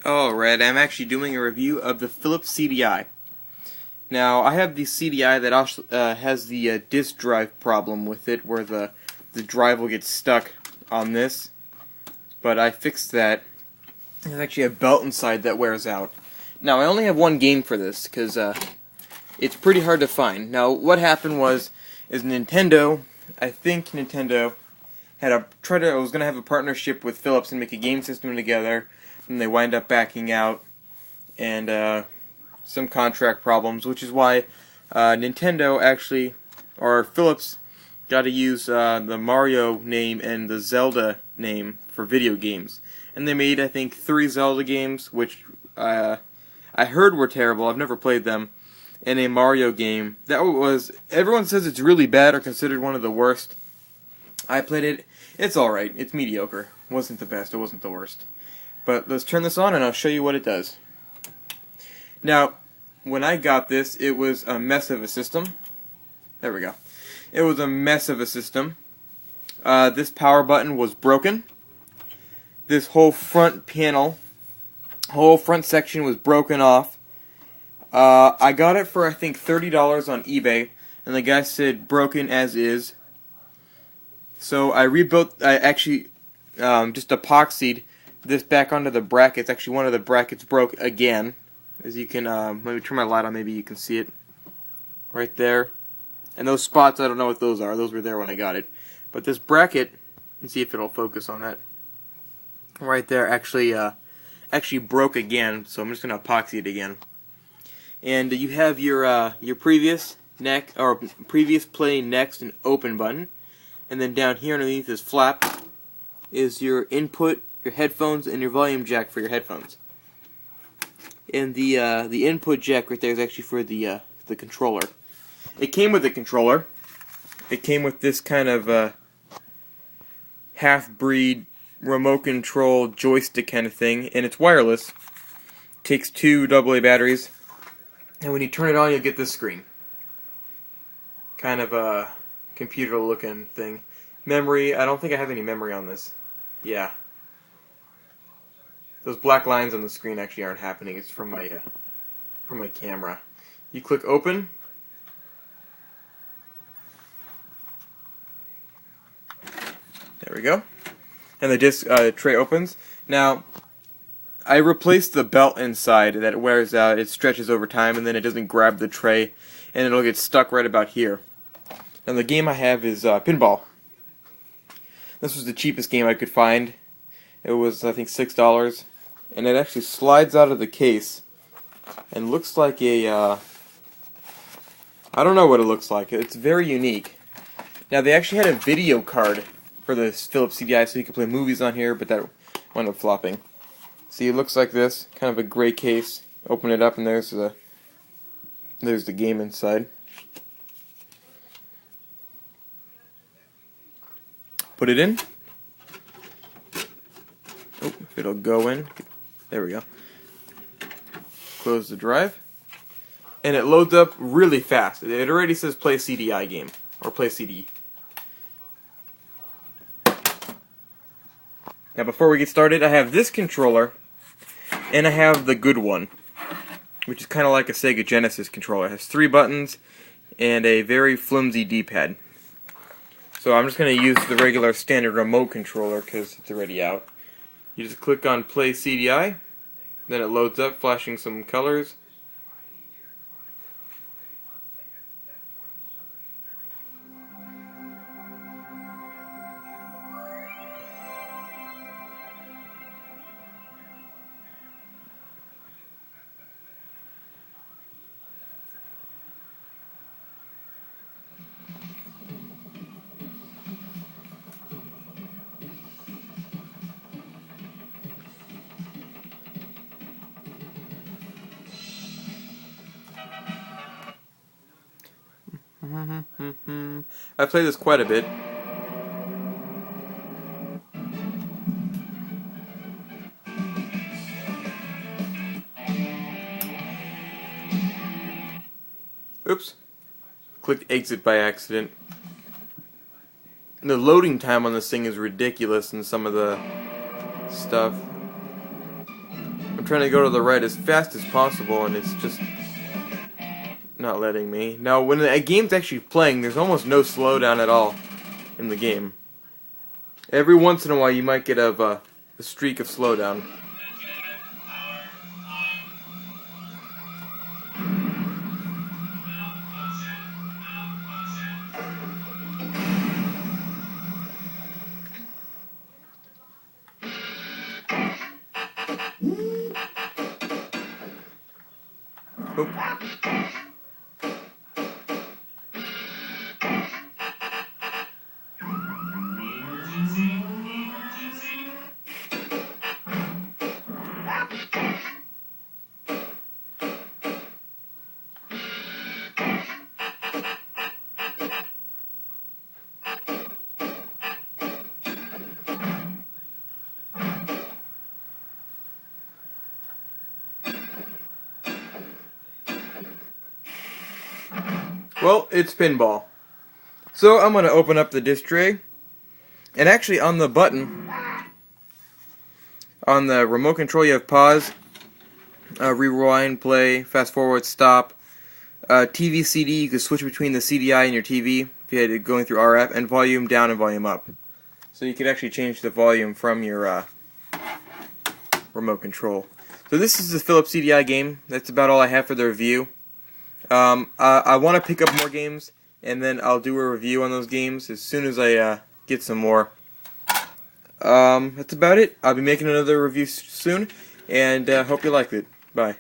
Alright, I'm actually doing a review of the Philips CDI. Now, I have the CDI that also, has the disk drive problem with it, where the drive will get stuck on this. But I fixed that. There's actually a belt inside that wears out. Now, I only have one game for this, because it's pretty hard to find. Now, what happened was Nintendo, I think Nintendo, was going to have a partnership with Philips and make a game system together, and they wind up backing out, and some contract problems, which is why Nintendo actually, or Philips, got to use the Mario name and the Zelda name for video games. And they made, I think, 3 Zelda games, which I heard were terrible. I've never played them. And a Mario game that was, everyone says it's really bad or considered one of the worst. I played it. It's alright. It's mediocre. It wasn't the best. It wasn't the worst. But let's turn this on and I'll show you what it does. Now, when I got this, it was a mess of a system. There we go. It was a mess of a system. This power button was broken. This whole front panel, whole front section was broken off. I got it for, I think, $30 on eBay, and the guy said broken as is. So I rebuilt, I actually just epoxied this back onto the brackets. Actually, one of the brackets broke again. As you can, let me turn my light on, maybe you can see it. Right there. And those spots, I don't know what those are. Those were there when I got it. But this bracket, let's see if it'll focus on that. Right there actually broke again, so I'm just going to epoxy it again. And you have your previous play, next, and open button. And then down here underneath this flap is your input, your headphones, and your volume jack for your headphones. And the input jack right there is actually for the controller. It came with a controller. It came with this kind of half-breed remote control joystick kind of thing, and it's wireless. Takes 2 AA batteries, and when you turn it on, you'll get this screen. Kind of a computer-looking thing. Memory, I don't think I have any memory on this. Yeah. Those black lines on the screen actually aren't happening. It's from my camera. You click open. There we go. And the disc tray opens. Now, I replaced the belt inside that it wears out. It stretches over time, and then it doesn't grab the tray, and it'll get stuck right about here. Now, the game I have is Pinball. This was the cheapest game I could find. It was, I think, $6. And it actually slides out of the case and looks like a, I don't know what it looks like. It's very unique. Now, they actually had a video card for the Philips CDI so you could play movies on here, but that wound up flopping. See, it looks like this, kind of a gray case. Open it up and there's the game inside. Put it in. Oh, if it'll go in. There we go. Close the drive. And it loads up really fast. It already says play CDI game, or play CD. Now before we get started, I have this controller, and I have the good one, which is kind of like a Sega Genesis controller. It has 3 buttons, and a very flimsy D-pad. So I'm just going to use the regular standard remote controller, because it's already out. You just click on play CDI, then it loads up, flashing some colors. I play this quite a bit. Oops. Clicked exit by accident. The loading time on this thing is ridiculous in some of the stuff. I'm trying to go to the right as fast as possible, and it's just not letting me. Now, when a game's actually playing, there's almost no slowdown at all in the game. Every once in a while, you might get a streak of slowdown. Oop. Well, it's pinball. So I'm going to open up the disc tray, and actually on the button, on the remote control, you have pause, rewind, play, fast forward, stop, TV CD. You can switch between the CDI and your TV if you had it going through RF, and volume down and volume up. So you could actually change the volume from your remote control. So this is the Philips CDI game. That's about all I have for the review. I want to pick up more games, and then I'll do a review on those games as soon as I get some more. That's about it. I'll be making another review soon, and hope you liked it. Bye.